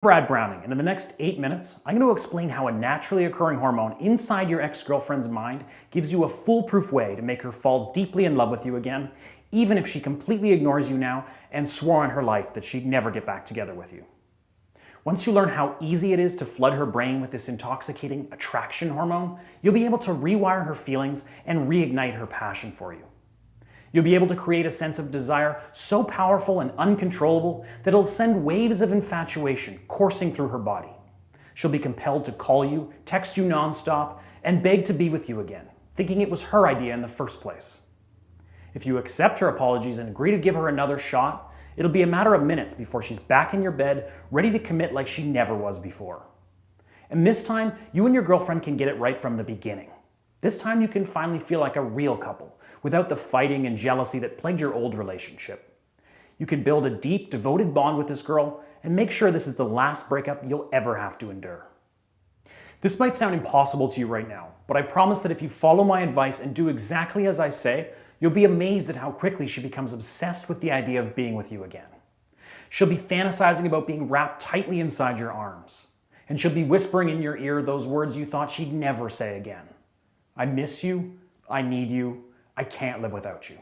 Brad Browning, and in the next 8 minutes, I'm going to explain how a naturally occurring hormone inside your ex-girlfriend's mind gives you a foolproof way to make her fall deeply in love with you again, even if she completely ignores you now and swore on her life that she'd never get back together with you. Once you learn how easy it is to flood her brain with this intoxicating attraction hormone, you'll be able to rewire her feelings and reignite her passion for you. You'll be able to create a sense of desire so powerful and uncontrollable that it'll send waves of infatuation coursing through her body. She'll be compelled to call you, text you nonstop, and beg to be with you again, thinking it was her idea in the first place. If you accept her apologies and agree to give her another shot, it'll be a matter of minutes before she's back in your bed, ready to commit like she never was before. And this time, you and your girlfriend can get it right from the beginning. This time you can finally feel like a real couple, without the fighting and jealousy that plagued your old relationship. You can build a deep, devoted bond with this girl and make sure this is the last breakup you'll ever have to endure. This might sound impossible to you right now, but I promise that if you follow my advice and do exactly as I say, you'll be amazed at how quickly she becomes obsessed with the idea of being with you again. She'll be fantasizing about being wrapped tightly inside your arms, and she'll be whispering in your ear those words you thought she'd never say again. I miss you, I need you, I can't live without you.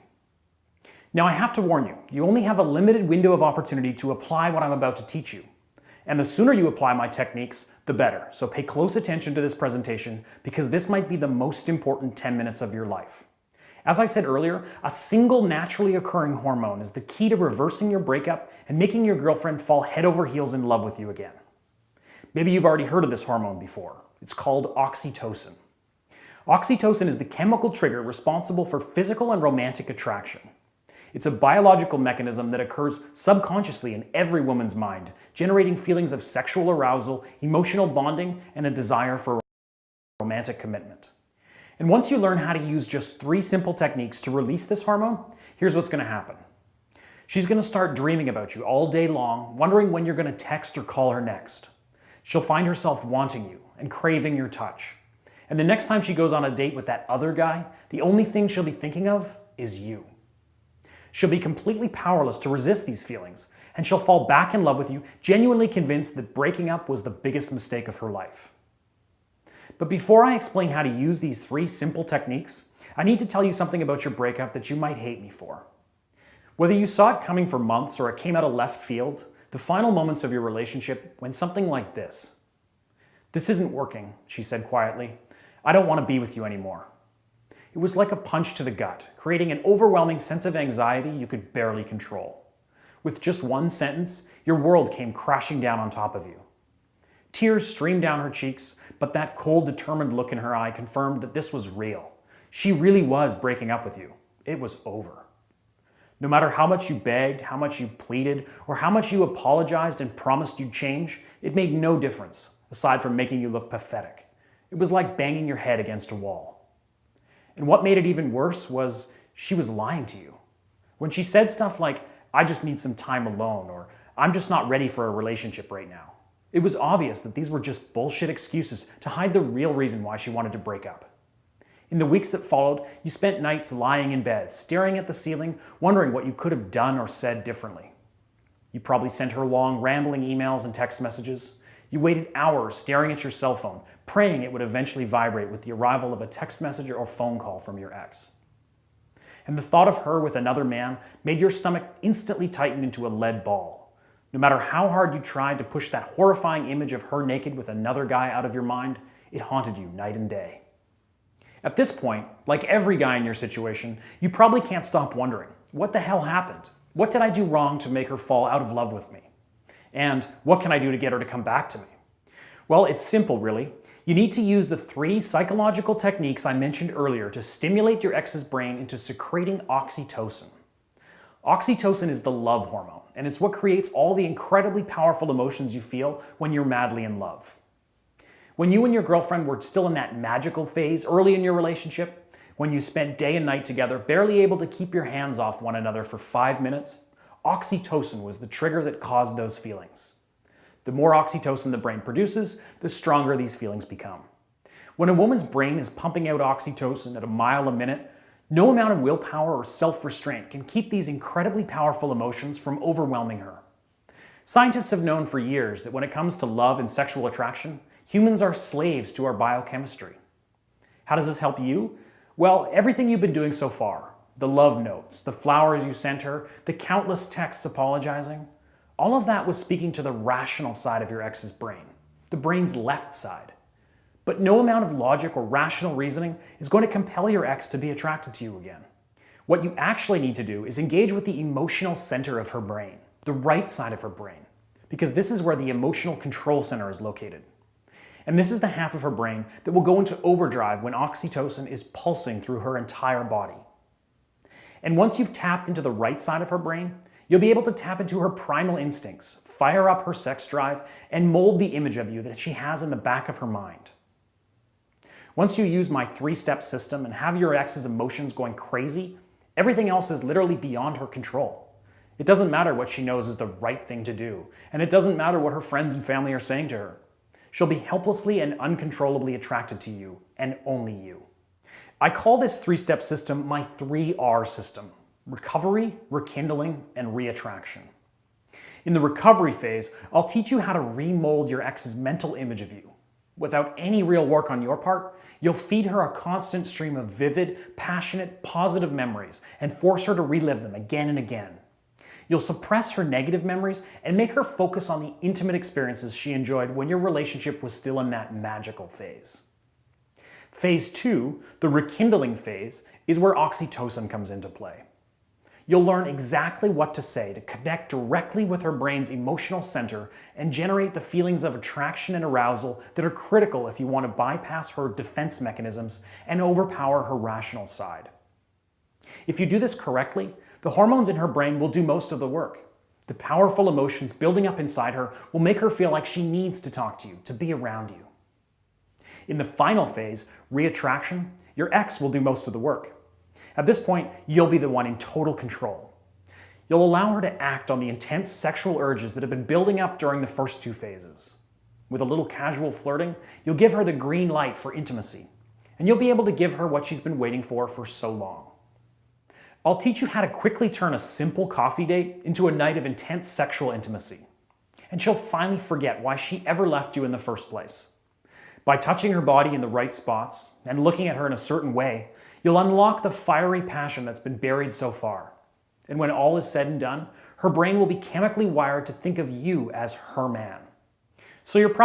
Now I have to warn you, you only have a limited window of opportunity to apply what I'm about to teach you. And the sooner you apply my techniques, the better. So pay close attention to this presentation because this might be the most important 10 minutes of your life. As I said earlier, a single naturally occurring hormone is the key to reversing your breakup and making your girlfriend fall head over heels in love with you again. Maybe you've already heard of this hormone before. It's called oxytocin. Oxytocin is the chemical trigger responsible for physical and romantic attraction. It's a biological mechanism that occurs subconsciously in every woman's mind, generating feelings of sexual arousal, emotional bonding, and a desire for romantic commitment. And once you learn how to use just 3 simple techniques to release this hormone, here's what's going to happen. She's going to start dreaming about you all day long, wondering when you're going to text or call her next. She'll find herself wanting you and craving your touch. And the next time she goes on a date with that other guy, the only thing she'll be thinking of is you. She'll be completely powerless to resist these feelings, and she'll fall back in love with you, genuinely convinced that breaking up was the biggest mistake of her life. But before I explain how to use these 3 simple techniques, I need to tell you something about your breakup that you might hate me for. Whether you saw it coming for months or it came out of left field, the final moments of your relationship went something like this. "This isn't working," she said quietly. "I don't want to be with you anymore." It was like a punch to the gut, creating an overwhelming sense of anxiety you could barely control. With just one sentence, your world came crashing down on top of you. Tears streamed down her cheeks, but that cold, determined look in her eye confirmed that this was real. She really was breaking up with you. It was over. No matter how much you begged, how much you pleaded, or how much you apologized and promised you'd change, it made no difference, aside from making you look pathetic. It was like banging your head against a wall. And what made it even worse was she was lying to you. When she said stuff like, "I just need some time alone," or "I'm just not ready for a relationship right now," it was obvious that these were just bullshit excuses to hide the real reason why she wanted to break up. In the weeks that followed, you spent nights lying in bed, staring at the ceiling, wondering what you could have done or said differently. You probably sent her long, rambling emails and text messages. You waited hours staring at your cell phone, praying it would eventually vibrate with the arrival of a text message or phone call from your ex. And the thought of her with another man made your stomach instantly tighten into a lead ball. No matter how hard you tried to push that horrifying image of her naked with another guy out of your mind, it haunted you night and day. At this point, like every guy in your situation, you probably can't stop wondering, what the hell happened? What did I do wrong to make her fall out of love with me? And what can I do to get her to come back to me? Well, it's simple, really. You need to use the 3 psychological techniques I mentioned earlier to stimulate your ex's brain into secreting oxytocin. Oxytocin is the love hormone, and it's what creates all the incredibly powerful emotions you feel when you're madly in love. When you and your girlfriend were still in that magical phase early in your relationship, when you spent day and night together, barely able to keep your hands off one another for 5 minutes, oxytocin was the trigger that caused those feelings. The more oxytocin the brain produces, the stronger these feelings become. When a woman's brain is pumping out oxytocin at a mile a minute, no amount of willpower or self-restraint can keep these incredibly powerful emotions from overwhelming her. Scientists have known for years that when it comes to love and sexual attraction, humans are slaves to our biochemistry. How does this help you? Well, everything you've been doing so far, the love notes, the flowers you sent her, the countless texts apologizing, all of that was speaking to the rational side of your ex's brain, the brain's left side. But no amount of logic or rational reasoning is going to compel your ex to be attracted to you again. What you actually need to do is engage with the emotional center of her brain, the right side of her brain, because this is where the emotional control center is located. And this is the half of her brain that will go into overdrive when oxytocin is pulsing through her entire body. And once you've tapped into the right side of her brain, you'll be able to tap into her primal instincts, fire up her sex drive, and mold the image of you that she has in the back of her mind. Once you use my 3-step system and have your ex's emotions going crazy, everything else is literally beyond her control. It doesn't matter what she knows is the right thing to do, and it doesn't matter what her friends and family are saying to her. She'll be helplessly and uncontrollably attracted to you, and only you. I call this 3-step system my 3R system: recovery, rekindling, and reattraction. In the recovery phase, I'll teach you how to remold your ex's mental image of you. Without any real work on your part, you'll feed her a constant stream of vivid, passionate, positive memories and force her to relive them again and again. You'll suppress her negative memories and make her focus on the intimate experiences she enjoyed when your relationship was still in that magical phase. Phase 2, the rekindling phase, is where oxytocin comes into play. You'll learn exactly what to say to connect directly with her brain's emotional center and generate the feelings of attraction and arousal that are critical if you want to bypass her defense mechanisms and overpower her rational side. If you do this correctly, the hormones in her brain will do most of the work. The powerful emotions building up inside her will make her feel like she needs to talk to you, to be around you. In the final phase, reattraction, your ex will do most of the work. At this point, you'll be the one in total control. You'll allow her to act on the intense sexual urges that have been building up during the first 2 phases. With a little casual flirting, you'll give her the green light for intimacy, and you'll be able to give her what she's been waiting for so long. I'll teach you how to quickly turn a simple coffee date into a night of intense sexual intimacy, and she'll finally forget why she ever left you in the first place. By touching her body in the right spots and looking at her in a certain way, you'll unlock the fiery passion that's been buried so far. And when all is said and done, her brain will be chemically wired to think of you as her man. So you're probably